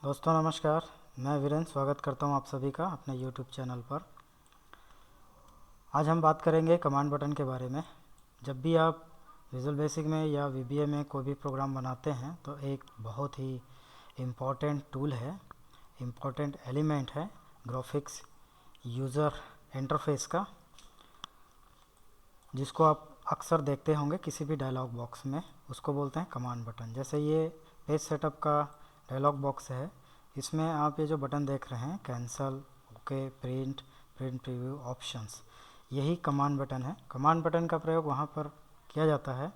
दोस्तों नमस्कार। मैं वीरेंद्र स्वागत करता हूं आप सभी का अपने YouTube चैनल पर। आज हम बात करेंगे कमांड बटन के बारे में। जब भी आप विजुअल बेसिक में या VBA में कोई भी प्रोग्राम बनाते हैं तो एक बहुत ही इम्पॉर्टेंट टूल है, इम्पॉर्टेंट एलिमेंट है ग्राफिक्स यूज़र इंटरफेस का, जिसको आप अक्सर देखते होंगे किसी भी डायलॉग बॉक्स में। उसको बोलते हैं कमांड बटन। जैसे ये पेज सेटअप का डायलॉग बॉक्स है, इसमें आप ये जो बटन देख रहे हैं cancel, okay, print, print preview, options, यही कमांड बटन है। कमांड बटन का प्रयोग वहाँ पर किया जाता है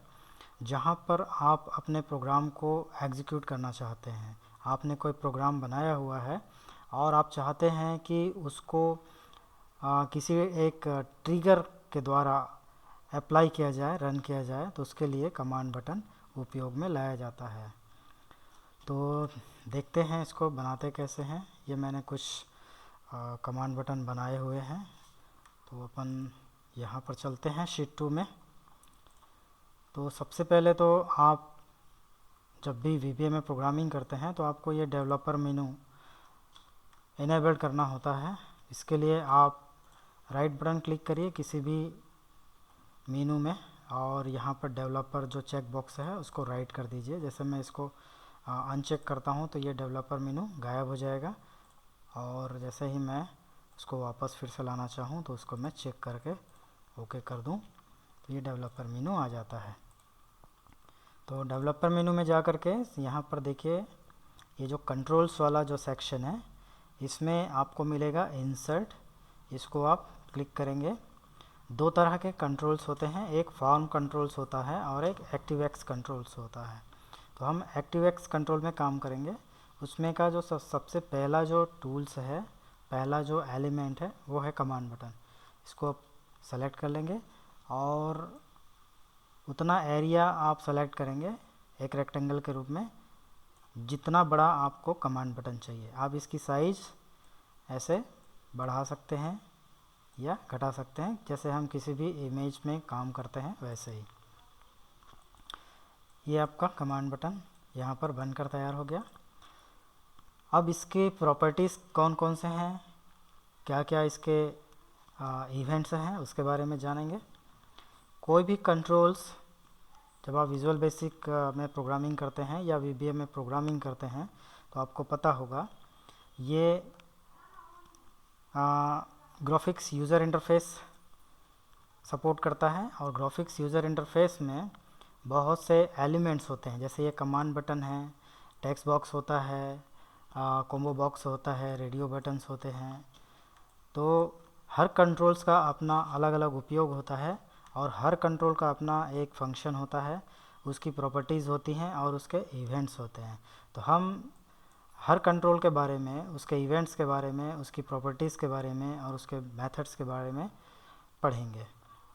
जहाँ पर आप अपने प्रोग्राम को एग्जीक्यूट करना चाहते हैं। आपने कोई प्रोग्राम बनाया हुआ है और आप चाहते हैं कि उसको किसी एक ट्रिगर के द्वारा अप्लाई किया जाए, रन किया जाए, तो उसके लिए कमांड बटन उपयोग में लाया जाता है। तो देखते हैं इसको बनाते कैसे हैं। ये मैंने कुछ कमांड बटन बनाए हुए हैं। तो अपन यहाँ पर चलते हैं शीट 2 में। तो सबसे पहले तो आप जब भी VBA में प्रोग्रामिंग करते हैं तो आपको ये डेवलपर मेनू इनेबल करना होता है। इसके लिए आप राइट बटन क्लिक करिए किसी भी मेनू में और यहाँ पर डेवलपर जो चेक बॉक्स है उसको राइट कर दीजिए। जैसे मैं इसको अनचेक करता हूँ तो ये डेवलपर मेनू गायब हो जाएगा, और जैसे ही मैं उसको वापस फिर से लाना चाहूँ तो उसको मैं चेक करके ओके कर दूँ तो ये डेवलपर मेनू आ जाता है। तो डेवलपर मेनू में जा कर के यहाँ पर देखिए, ये जो कंट्रोल्स वाला जो सेक्शन है इसमें आपको मिलेगा इंसर्ट। इसको आप क्लिक करेंगे। दो तरह के कंट्रोल्स होते हैं, एक फॉर्म कंट्रोल्स होता है और एक एक्टिवएक्स कंट्रोल्स होता है। तो हम एक्टिवएक्स कंट्रोल में काम करेंगे। उसमें का जो सबसे पहला जो टूल्स है, पहला जो एलिमेंट है वो है कमांड बटन। इसको आप सेलेक्ट कर लेंगे और उतना एरिया आप सेलेक्ट करेंगे एक रेक्टेंगल के रूप में, जितना बड़ा आपको कमांड बटन चाहिए। आप इसकी साइज़ ऐसे बढ़ा सकते हैं या घटा सकते हैं, जैसे हम किसी भी इमेज में काम करते हैं वैसे ही। ये आपका कमांड बटन यहाँ पर बनकर तैयार हो गया। अब इसके प्रॉपर्टीज़ कौन कौन से हैं, क्या क्या इसके इवेंट्स हैं, उसके बारे में जानेंगे। कोई भी कंट्रोल्स जब आप विजुअल बेसिक में प्रोग्रामिंग करते हैं या VBA में प्रोग्रामिंग करते हैं तो आपको पता होगा ये ग्राफिक्स यूज़र इंटरफेस सपोर्ट करता है। और ग्राफिक्स यूज़र इंटरफेस में बहुत से एलिमेंट्स होते हैं, जैसे ये कमांड बटन है, टेक्स्ट बॉक्स होता है, कॉम्बो बॉक्स होता है, रेडियो बटन्स होते हैं। तो हर कंट्रोल्स का अपना अलग अलग उपयोग होता है और हर कंट्रोल का अपना एक फंक्शन होता है, उसकी प्रॉपर्टीज़ होती हैं और उसके इवेंट्स होते हैं। तो हम हर कंट्रोल के बारे में, उसके इवेंट्स के बारे में, उसकी प्रॉपर्टीज़ के बारे में और उसके मेथड्स के बारे में पढ़ेंगे।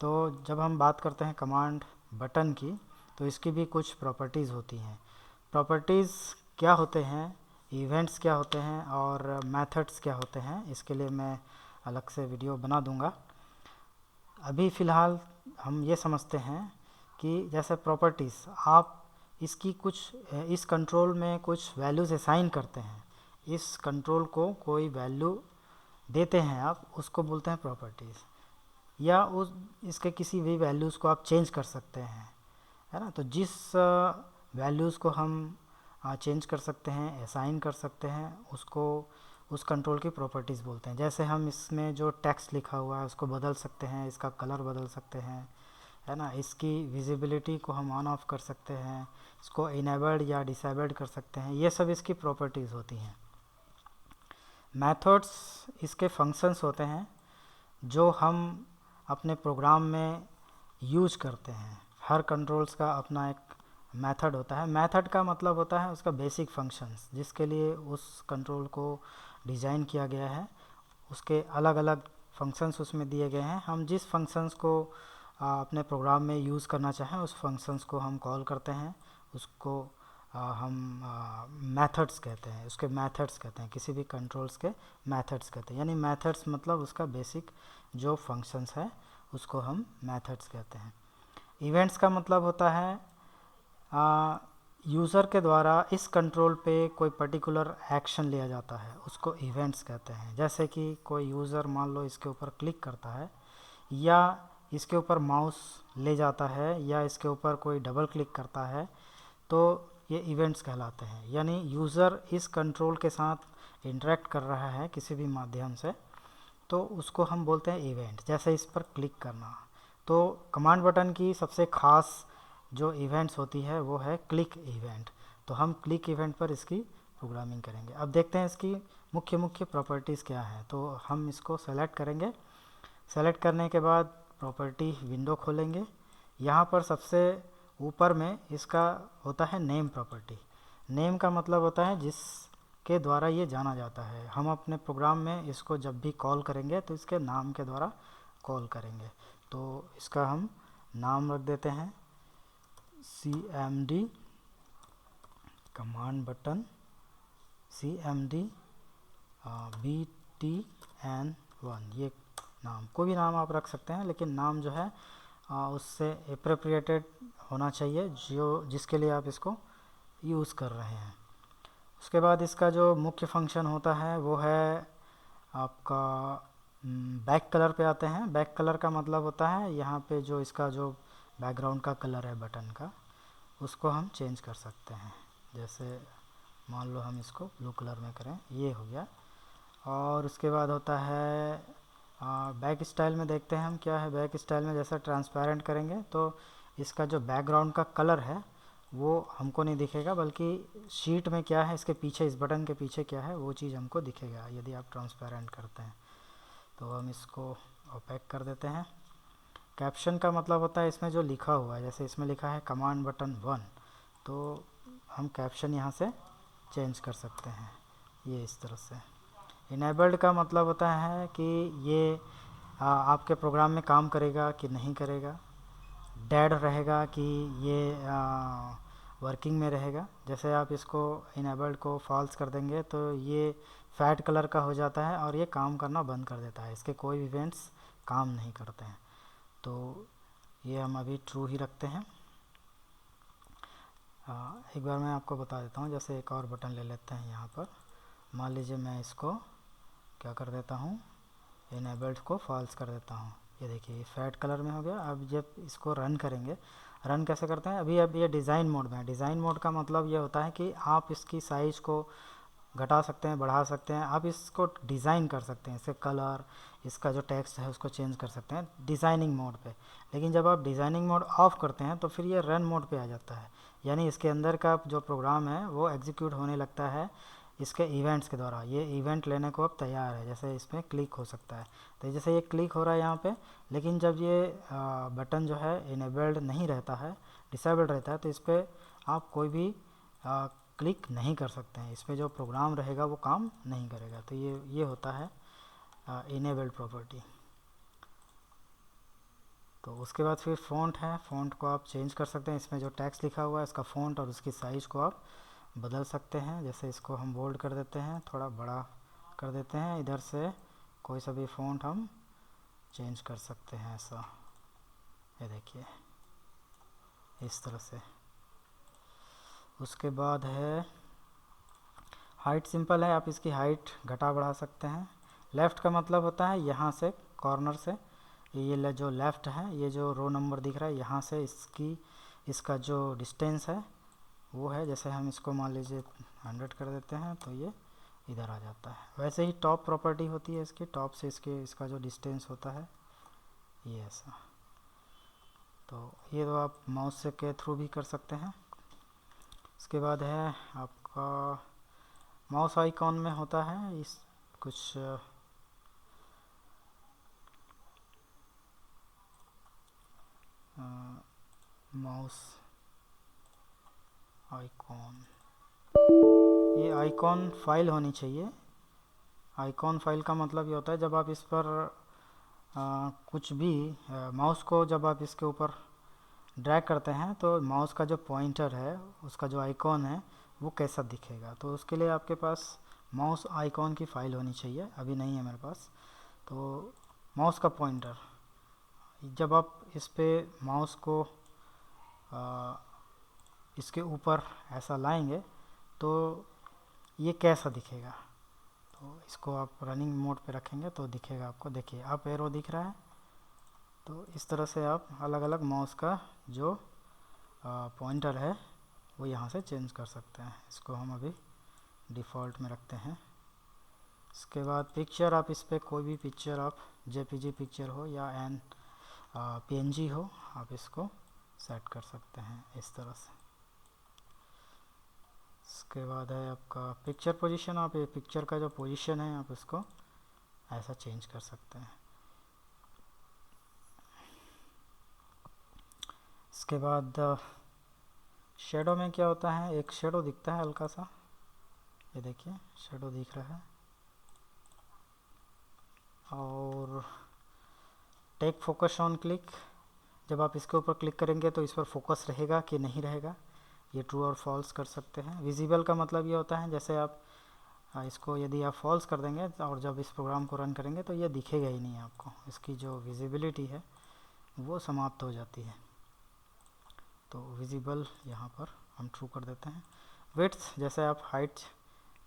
तो जब हम बात करते हैं कमांड बटन की तो इसकी भी कुछ प्रॉपर्टीज़ होती हैं। प्रॉपर्टीज़ क्या होते हैं, इवेंट्स क्या होते हैं और मेथड्स क्या होते हैं, इसके लिए मैं अलग से वीडियो बना दूंगा। अभी फ़िलहाल हम ये समझते हैं कि जैसे प्रॉपर्टीज़, आप इसकी कुछ इस कंट्रोल में कुछ वैल्यूज़ असाइन करते हैं, इस कंट्रोल को कोई वैल्यू देते हैं आप, उसको बोलते हैं प्रॉपर्टीज़। या उस इसके किसी भी वैल्यूज़ को आप चेंज कर सकते हैं, है ना। तो जिस वैल्यूज़ को हम चेंज कर सकते हैं, असाइन कर सकते हैं, उसको उस कंट्रोल की प्रॉपर्टीज़ बोलते हैं। जैसे हम इसमें जो टेक्स्ट लिखा हुआ है उसको बदल सकते हैं, इसका कलर बदल सकते हैं, है ना। इसकी विजिबिलिटी को हम ऑन ऑफ कर सकते हैं, इसको इनेबल्ड या डिसेबल्ड कर सकते हैं। ये सब इसकी प्रॉपर्टीज़ होती हैं। मेथड्स इसके फंक्शंस होते हैं जो हम अपने प्रोग्राम में यूज करते हैं। हर कंट्रोल्स का अपना एक मेथड होता है। मेथड का मतलब होता है उसका बेसिक फंक्शंस, जिसके लिए उस कंट्रोल को डिज़ाइन किया गया है। उसके अलग अलग फंक्शंस उसमें दिए गए हैं। हम जिस फंक्शंस को अपने प्रोग्राम में यूज़ करना चाहें उस फंक्शंस को हम कॉल करते हैं, उसको हम मेथड्स कहते हैं, उसके मेथड्स कहते हैं, किसी भी कंट्रोल्स के मेथड्स कहते हैं। यानी मेथड्स मतलब उसका बेसिक जो फंक्शंस है उसको हम मेथड्स कहते हैं। इवेंट्स का मतलब होता है यूज़र के द्वारा इस कंट्रोल पे कोई पर्टिकुलर एक्शन लिया जाता है, उसको इवेंट्स कहते हैं। जैसे कि कोई यूज़र मान लो इसके ऊपर क्लिक करता है, या इसके ऊपर माउस ले जाता है, या इसके ऊपर कोई डबल क्लिक करता है, तो ये इवेंट्स कहलाते हैं। यानी यूज़र इस कंट्रोल के साथ इंटरेक्ट कर रहा है किसी भी माध्यम से, तो उसको हम बोलते हैं इवेंट। जैसे इस पर क्लिक करना, तो कमांड बटन की सबसे ख़ास जो इवेंट्स होती है वो है क्लिक इवेंट। तो हम क्लिक इवेंट पर इसकी प्रोग्रामिंग करेंगे। अब देखते हैं इसकी मुख्य मुख्य प्रॉपर्टीज़ क्या है। तो हम इसको सेलेक्ट करेंगे। सेलेक्ट करने के बाद प्रॉपर्टी विंडो खोलेंगे। यहाँ पर सबसे ऊपर में इसका होता है नेम प्रॉपर्टी। नेम का मतलब होता है जिसके द्वारा ये जाना जाता है। हम अपने प्रोग्राम में इसको जब भी कॉल करेंगे तो इसके नाम के द्वारा कॉल करेंगे। तो इसका हम नाम रख देते हैं CMD command button CMD BTN1। ये नाम, कोई भी नाम आप रख सकते हैं, लेकिन नाम जो है उससे एप्रोप्रिएटेड होना चाहिए जो जिसके लिए आप इसको यूज़ कर रहे हैं। उसके बाद इसका जो मुख्य फंक्शन होता है वो है आपका बैक कलर पे आते हैं। बैक कलर का मतलब होता है यहाँ पे जो इसका जो बैकग्राउंड का कलर है बटन का, उसको हम चेंज कर सकते हैं। जैसे मान लो हम इसको ब्लू कलर में करें, ये हो गया। और उसके बाद होता है बैक स्टाइल में। देखते हैं हम क्या है बैक स्टाइल में। जैसे ट्रांसपेरेंट करेंगे तो इसका जो बैकग्राउंड का कलर है वो हमको नहीं दिखेगा, बल्कि शीट में क्या है इसके पीछे, इस बटन के पीछे क्या है वो चीज़ हमको दिखेगा यदि आप ट्रांसपेरेंट करते हैं। तो हम इसको ओपेक कर देते हैं। कैप्शन का मतलब होता है इसमें जो लिखा हुआ है। जैसे इसमें लिखा है कमांड बटन 1, तो हम कैप्शन यहाँ से चेंज कर सकते हैं, ये इस तरह से। इनेबल्ड का मतलब होता है कि ये आपके प्रोग्राम में काम करेगा कि नहीं करेगा। डेड रहेगा कि ये वर्किंग में रहेगा। जैसे आप इसको इनेबल्ड को फॉल्स कर देंगे तो ये फैट कलर का हो जाता है और ये काम करना बंद कर देता है, इसके कोई इवेंट्स काम नहीं करते हैं। तो ये हम अभी ट्रू ही रखते हैं। एक बार मैं आपको बता देता हूँ। जैसे एक और बटन ले लेते हैं यहाँ पर। मान लीजिए मैं इसको क्या कर देता हूँ, इनेबल्ड को फॉल्स कर देता हूँ। ये देखिए फैट कलर में हो गया। अब जब इसको रन करेंगे, रन कैसे करते हैं, अभी अब ये डिज़ाइन मोड में है। डिज़ाइन मोड का मतलब ये होता है कि आप इसकी साइज़ को घटा सकते हैं, बढ़ा सकते हैं, आप इसको डिज़ाइन कर सकते हैं। इसके कलर, इसका जो टेक्स्ट है उसको चेंज कर सकते हैं डिज़ाइनिंग मोड पे। लेकिन जब आप डिज़ाइनिंग मोड ऑफ़ करते हैं तो फिर ये रन मोड पे आ जाता है। यानी इसके अंदर का जो प्रोग्राम है वो एग्जीक्यूट होने लगता है इसके इवेंट्स के द्वारा। ये इवेंट लेने को अब तैयार है। जैसे इसमें क्लिक हो सकता है, तो जैसे ये क्लिक हो रहा है यहाँ पे। लेकिन जब ये बटन जो है इनेबल्ड नहीं रहता है, डिसेबल्ड रहता है, तो इस पर आप कोई भी क्लिक नहीं कर सकते हैं। इस पर जो प्रोग्राम रहेगा वो काम नहीं करेगा। तो ये होता है इनेबल्ड प्रॉपर्टी। तो उसके बाद फिर फ़ॉन्ट है। फ़ॉन्ट को आप चेंज कर सकते हैं। इसमें जो टेक्स्ट लिखा हुआ है इसका फ़ॉन्ट और उसकी साइज़ को आप बदल सकते हैं। जैसे इसको हम बोल्ड कर देते हैं, थोड़ा बड़ा कर देते हैं। इधर से कोई सा भी फ़ॉन्ट हम चेंज कर सकते हैं ऐसा, ये देखिए इस तरह से। उसके बाद है हाइट। सिंपल है, आप इसकी हाइट घटा बढ़ा सकते हैं। लेफ़्ट का मतलब होता है यहाँ से कॉर्नर से, ये जो लेफ़्ट है, ये जो रो नंबर दिख रहा है यहाँ से इसका जो डिस्टेंस है वो है। जैसे हम इसको मान लीजिए 100 कर देते हैं तो ये इधर आ जाता है। वैसे ही टॉप प्रॉपर्टी होती है इसकी, टॉप से इसका जो डिस्टेंस होता है ये ऐसा। तो ये तो आप माउस से के थ्रू भी कर सकते हैं। उसके बाद है आपका माउस आइकॉन में होता है इस कुछ माउस आइकॉन, ये आइकॉन फाइल होनी चाहिए। आइकॉन फाइल का मतलब ये होता है जब आप इस पर कुछ भी माउस को जब आप इसके ऊपर ड्रैग करते हैं तो माउस का जो पॉइंटर है उसका जो आइकॉन है वो कैसा दिखेगा। तो उसके लिए आपके पास माउस आइकॉन की फ़ाइल होनी चाहिए। अभी नहीं है मेरे पास। तो माउस का पॉइंटर, जब आप इस पे माउस को इसके ऊपर ऐसा लाएंगे तो ये कैसा दिखेगा। तो इसको आप रनिंग मोड पे रखेंगे तो दिखेगा आपको। देखिए अप एरो दिख रहा है। तो इस तरह से आप अलग अलग माउस का जो पॉइंटर है वो यहाँ से चेंज कर सकते हैं। इसको हम अभी डिफ़ॉल्ट में रखते हैं। इसके बाद पिक्चर, आप इस पर कोई भी पिक्चर, आप जेपीजी पिक्चर हो या पीएनजी हो, आप इसको सेट कर सकते हैं इस तरह से। इसके बाद है आपका पिक्चर पोजीशन। आप ये पिक्चर का जो पोजीशन है आप इसको ऐसा चेंज कर सकते हैं। इसके बाद शेडो में क्या होता है, एक शेडो दिखता है हल्का सा, ये देखिए शेडो दिख रहा है। और टेक फोकस ऑन क्लिक, जब आप इसके ऊपर क्लिक करेंगे तो इस पर फोकस रहेगा कि नहीं रहेगा, ये ट्रू और फॉल्स कर सकते हैं। विजिबल का मतलब ये होता है जैसे आप इसको यदि आप फॉल्स कर देंगे और जब इस प्रोग्राम को रन करेंगे तो ये दिखेगा ही नहीं आपको, इसकी जो विजिबिलिटी है वो समाप्त हो जाती है। तो विजिबल यहाँ पर हम ट्रू कर देते हैं। विड्थ, जैसे आप हाइट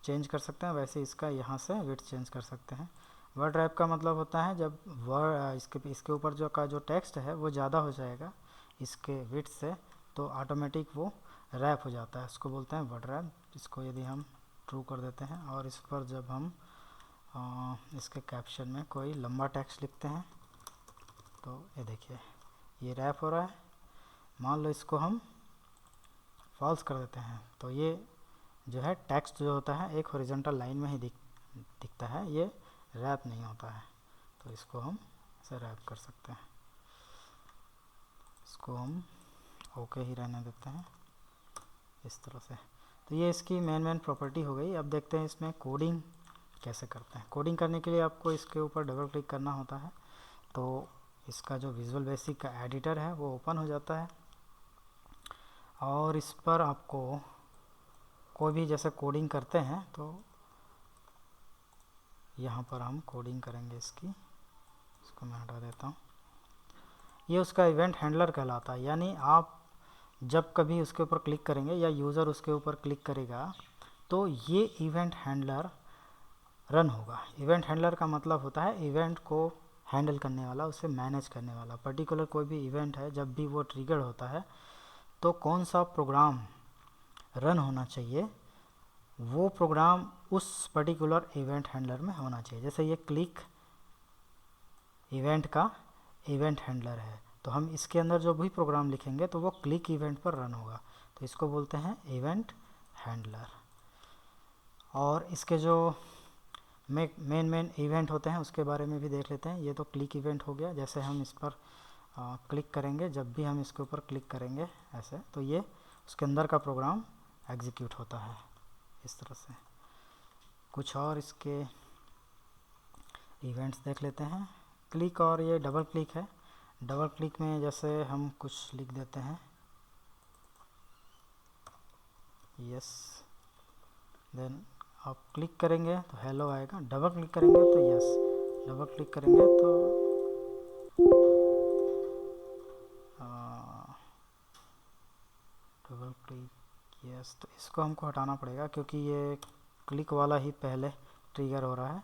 चेंज कर सकते हैं वैसे इसका यहाँ से विड्थ चेंज कर सकते हैं। वर्ड रैप का मतलब होता है जब इसके ऊपर जो टेक्स्ट है वो ज़्यादा हो जाएगा इसके विड्थ से तो ऑटोमेटिक वो रैप हो जाता है, इसको बोलते हैं वर्ड रैप। इसको यदि हम ट्रू कर देते हैं और इस पर जब हम इसके कैप्शन में कोई लंबा टेक्स्ट लिखते हैं तो ये देखिए ये रैप हो रहा है। मान लो इसको हम फॉल्स कर देते हैं तो ये जो है टेक्स्ट जो होता है एक हॉरिजॉन्टल लाइन में ही दिखता है, ये रैप नहीं होता है। तो इसको हम इसे रैप कर सकते हैं। इसको हम ओके ही रहने देते हैं इस तरह से। तो ये इसकी मेन प्रॉपर्टी हो गई। अब देखते हैं इसमें कोडिंग कैसे करते हैं। कोडिंग करने के लिए आपको इसके ऊपर डबल क्लिक करना होता है तो इसका जो विजुअल बेसिक का एडिटर है वो ओपन हो जाता है और इस पर आपको कोई भी जैसे कोडिंग करते हैं तो यहाँ पर हम कोडिंग करेंगे इसको मैं हटा देता हूँ। ये उसका इवेंट हैंडलर कहलाता है, यानी आप जब कभी उसके ऊपर क्लिक करेंगे या यूज़र उसके ऊपर क्लिक करेगा तो ये इवेंट हैंडलर रन होगा। इवेंट हैंडलर का मतलब होता है इवेंट को हैंडल करने वाला, उसे मैनेज करने वाला। पर्टिकुलर कोई भी इवेंट है जब भी वो ट्रिगर होता है तो कौन सा प्रोग्राम रन होना चाहिए वो प्रोग्राम उस पर्टिकुलर इवेंट हैंडलर में होना चाहिए। जैसे ये क्लिक इवेंट का इवेंट हैंडलर है तो हम इसके अंदर जो भी प्रोग्राम लिखेंगे तो वो क्लिक इवेंट पर रन होगा, तो इसको बोलते हैं इवेंट हैंडलर। और इसके जो मेन इवेंट होते हैं उसके बारे में भी देख लेते हैं। ये तो क्लिक इवेंट हो गया, जैसे हम इस पर क्लिक करेंगे, जब भी हम इसके ऊपर क्लिक करेंगे ऐसे तो ये उसके अंदर का प्रोग्राम एग्जीक्यूट होता है इस तरह से। कुछ और इसके इवेंट्स देख लेते हैं। क्लिक और ये डबल क्लिक है। डबल क्लिक में जैसे हम कुछ लिख देते हैं यस, देन आप क्लिक करेंगे तो हेलो आएगा, डबल क्लिक करेंगे तो यस, डबल क्लिक करेंगे तो डबल क्लिक यस। तो इसको हमको हटाना पड़ेगा क्योंकि ये क्लिक वाला ही पहले ट्रिगर हो रहा है।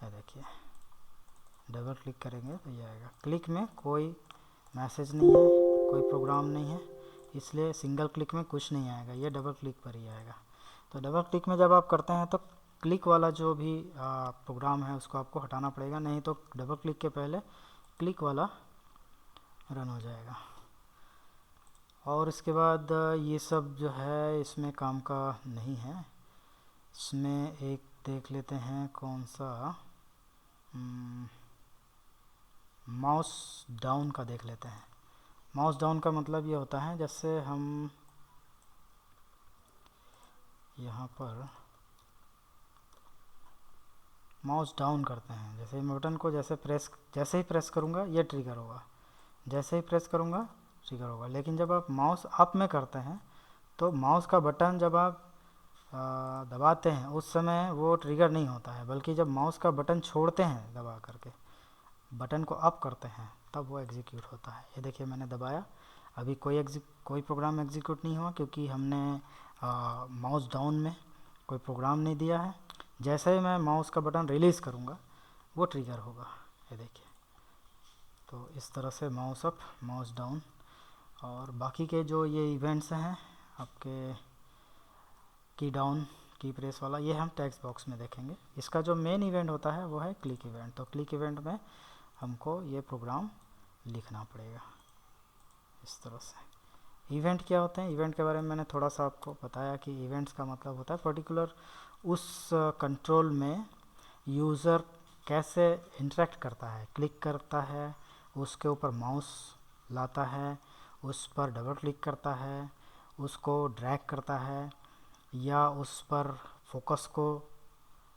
ये देखिए डबल क्लिक करेंगे तो ये आएगा। क्लिक में कोई मैसेज नहीं है, कोई प्रोग्राम नहीं है, इसलिए सिंगल क्लिक में कुछ नहीं आएगा, ये डबल क्लिक पर ही आएगा। तो डबल क्लिक में जब आप करते हैं तो क्लिक वाला जो भी प्रोग्राम है उसको आपको हटाना पड़ेगा, नहीं तो डबल क्लिक के पहले क्लिक वाला रन हो जाएगा। और इसके बाद ये सब जो है इसमें काम का नहीं है। इसमें एक देख लेते हैं कौन सा, माउस डाउन का देख लेते हैं। माउस डाउन का मतलब ये होता है जैसे हम यहाँ पर माउस डाउन करते हैं, जैसे बटन को जैसे ही प्रेस करूँगा ये ट्रिगर होगा, जैसे ही प्रेस करूँगा ट्रिगर होगा। लेकिन जब आप माउस अप में करते हैं तो माउस का बटन जब आप दबाते हैं उस समय वो ट्रिगर नहीं होता है, बल्कि जब माउस का बटन छोड़ते हैं दबा करके बटन को अप करते हैं तब वो एग्जीक्यूट होता है। ये देखिए मैंने दबाया, अभी कोई प्रोग्राम एग्जीक्यूट नहीं हुआ क्योंकि हमने माउस डाउन में कोई प्रोग्राम नहीं दिया है। जैसे ही मैं माउस का बटन रिलीज़ करूँगा वो ट्रिगर होगा, ये देखिए। तो इस तरह से माउस अप, माउस डाउन, और बाकी के जो ये इवेंट्स हैं आपके की डाउन, की प्रेस वाला, ये हम टेक्स्ट बॉक्स में देखेंगे। इसका जो मेन इवेंट होता है वो है क्लिक इवेंट। तो क्लिक इवेंट में हमको ये प्रोग्राम लिखना पड़ेगा इस तरह से। इवेंट क्या होते हैं, इवेंट के बारे में मैंने थोड़ा सा आपको बताया कि इवेंट्स का मतलब होता है पर्टिकुलर उस कंट्रोल में यूज़र कैसे इंटरेक्ट करता है, क्लिक करता है, उसके ऊपर माउस लाता है, उस पर डबल क्लिक करता है, उसको ड्रैग करता है, या उस पर फोकस को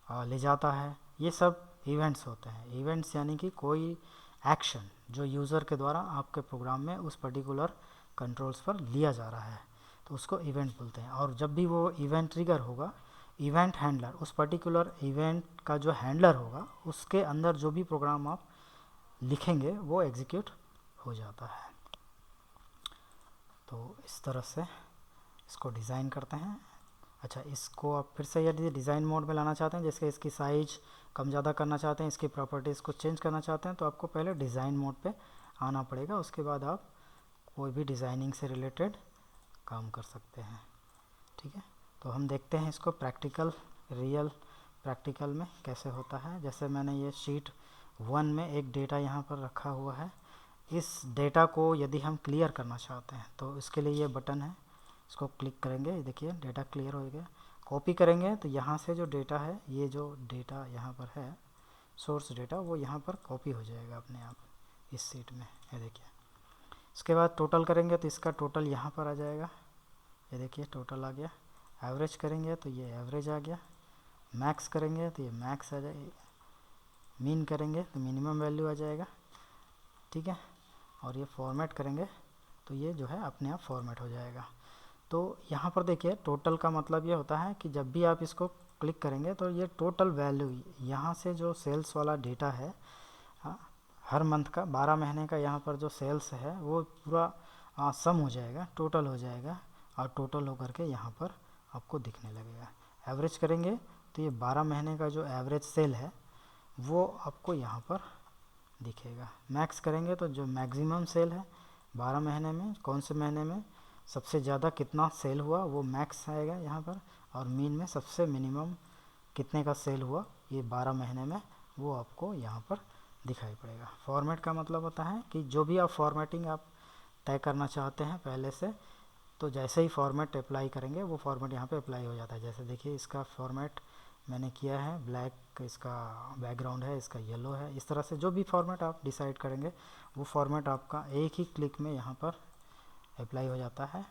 ले जाता है। ये सब इवेंट्स होते हैं। इवेंट्स यानी कि कोई एक्शन जो यूज़र के द्वारा आपके प्रोग्राम में उस पर्टिकुलर कंट्रोल्स पर लिया जा रहा है, तो उसको इवेंट बोलते हैं। और जब भी वो इवेंट ट्रिगर होगा, इवेंट हैंडलर, उस पर्टिकुलर इवेंट का जो हैंडलर होगा उसके अंदर जो भी प्रोग्राम आप लिखेंगे वो एग्जीक्यूट हो जाता है। तो इस तरह से इसको डिज़ाइन करते हैं। अच्छा, इसको आप फिर से यदि डिज़ाइन मोड में लाना चाहते हैं, जैसे इसकी साइज कम ज़्यादा करना चाहते हैं, इसकी प्रॉपर्टीज़ को चेंज करना चाहते हैं, तो आपको पहले डिज़ाइन मोड पे आना पड़ेगा। उसके बाद आप कोई भी डिज़ाइनिंग से रिलेटेड काम कर सकते हैं, ठीक है। तो हम देखते हैं इसको रियल प्रैक्टिकल में कैसे होता है। जैसे मैंने ये शीट 1 में एक डेटा यहाँ पर रखा हुआ है। इस डेटा को यदि हम क्लियर करना चाहते हैं तो इसके लिए ये बटन है, इसको क्लिक करेंगे, देखिए डेटा क्लियर हो गया। कॉपी करेंगे तो यहाँ से जो डेटा है, ये जो डेटा यहाँ पर है सोर्स डेटा, वो यहाँ पर कॉपी हो जाएगा अपने आप इस सीट में, ये देखिए। इसके बाद टोटल करेंगे तो इसका टोटल यहाँ पर आ जाएगा, ये देखिए टोटल आ गया। एवरेज करेंगे तो ये एवरेज आ गया। मैक्स करेंगे तो ये मैक्स आ जाएगा। मीन करेंगे तो मिनिमम वैल्यू आ जाएगा, ठीक है। और ये फॉर्मेट करेंगे तो ये जो है अपने आप फॉर्मेट हो जाएगा। तो यहाँ पर देखिए टोटल का मतलब ये होता है कि जब भी आप इसको क्लिक करेंगे तो ये टोटल वैल्यू यहाँ से जो सेल्स वाला डेटा है, हाँ, हर मंथ का 12 महीने का यहाँ पर जो सेल्स है वो पूरा सम हो जाएगा, टोटल हो जाएगा, और टोटल होकर के यहाँ पर आपको दिखने लगेगा। एवरेज करेंगे तो ये 12 महीने का जो एवरेज सेल है वो आपको यहाँ पर दिखेगा। मैक्स करेंगे तो जो मैक्सिमम सेल है 12 महीने में, कौन से महीने में सबसे ज़्यादा कितना सेल हुआ वो मैक्स आएगा यहाँ पर, और मीन में सबसे मिनिमम कितने का सेल हुआ ये 12 महीने में, वो आपको यहाँ पर दिखाई पड़ेगा। फॉर्मेट का मतलब होता है कि जो भी आप फॉर्मेटिंग आप तय करना चाहते हैं पहले से, तो जैसे ही फॉर्मेट अप्लाई करेंगे वो फॉर्मेट यहाँ पे अप्लाई हो जाता है। जैसे देखिए इसका फॉर्मेट मैंने किया है ब्लैक, इसका बैकग्राउंड है, इसका येलो है। इस तरह से जो भी फॉर्मेट आप डिसाइड करेंगे वो फॉर्मेट आपका एक ही क्लिक में यहाँ पर अप्लाई हो जाता है।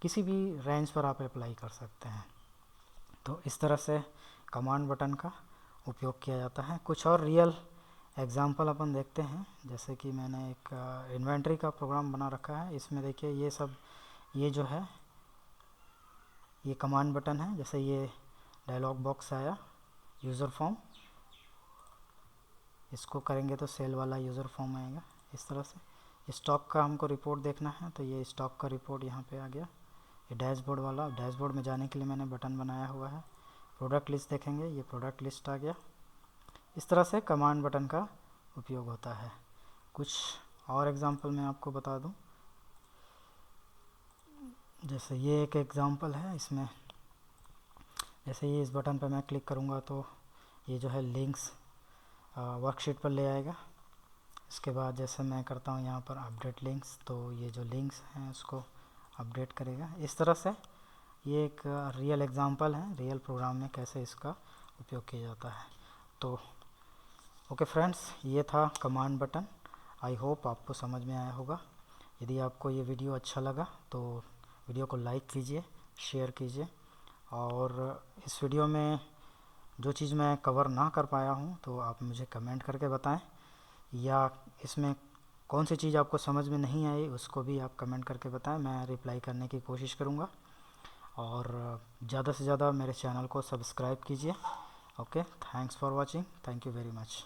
किसी भी रेंज पर आप अप्लाई कर सकते हैं। तो इस तरह से कमांड बटन का उपयोग किया जाता है। कुछ और रियल एग्जांपल अपन देखते हैं। जैसे कि मैंने एक इन्वेंट्री का प्रोग्राम बना रखा है। इसमें देखिए ये सब, ये जो है ये कमांड बटन है। जैसे ये डायलॉग बॉक्स आया, यूज़र फॉर्म, इसको करेंगे तो सेल वाला यूज़र फॉर्म आएगा इस तरह से। स्टॉक का हमको रिपोर्ट देखना है तो ये स्टॉक का रिपोर्ट यहाँ पे आ गया। ये डैशबोर्ड वाला, डैशबोर्ड में जाने के लिए मैंने बटन बनाया हुआ है। प्रोडक्ट लिस्ट देखेंगे, ये प्रोडक्ट लिस्ट आ गया। इस तरह से कमांड बटन का उपयोग होता है। कुछ और एग्जांपल मैं आपको बता दूं। जैसे ये एक एग्जांपल है, इसमें जैसे ये इस बटन पर मैं क्लिक करूँगा तो ये जो है लिंक्स वर्कशीट पर ले आएगा। इसके बाद जैसे मैं करता हूँ यहाँ पर अपडेट लिंक्स, तो ये जो लिंक्स हैं उसको अपडेट करेगा। इस तरह से ये एक रियल एग्जांपल है, रियल प्रोग्राम में कैसे इसका उपयोग किया जाता है। तो ओके फ्रेंड्स, ये था कमांड बटन। आई होप आपको समझ में आया होगा। यदि आपको ये वीडियो अच्छा लगा तो वीडियो को लाइक कीजिए, शेयर कीजिए, और इस वीडियो में जो चीज़ मैं कवर ना कर पाया हूँ तो आप मुझे कमेंट करके बताएं, या इसमें कौन सी चीज़ आपको समझ में नहीं आई उसको भी आप कमेंट करके बताएं। मैं रिप्लाई करने की कोशिश करूँगा। और ज़्यादा से ज़्यादा मेरे चैनल को सब्सक्राइब कीजिए। Okay, thanks for watching, thank you very much.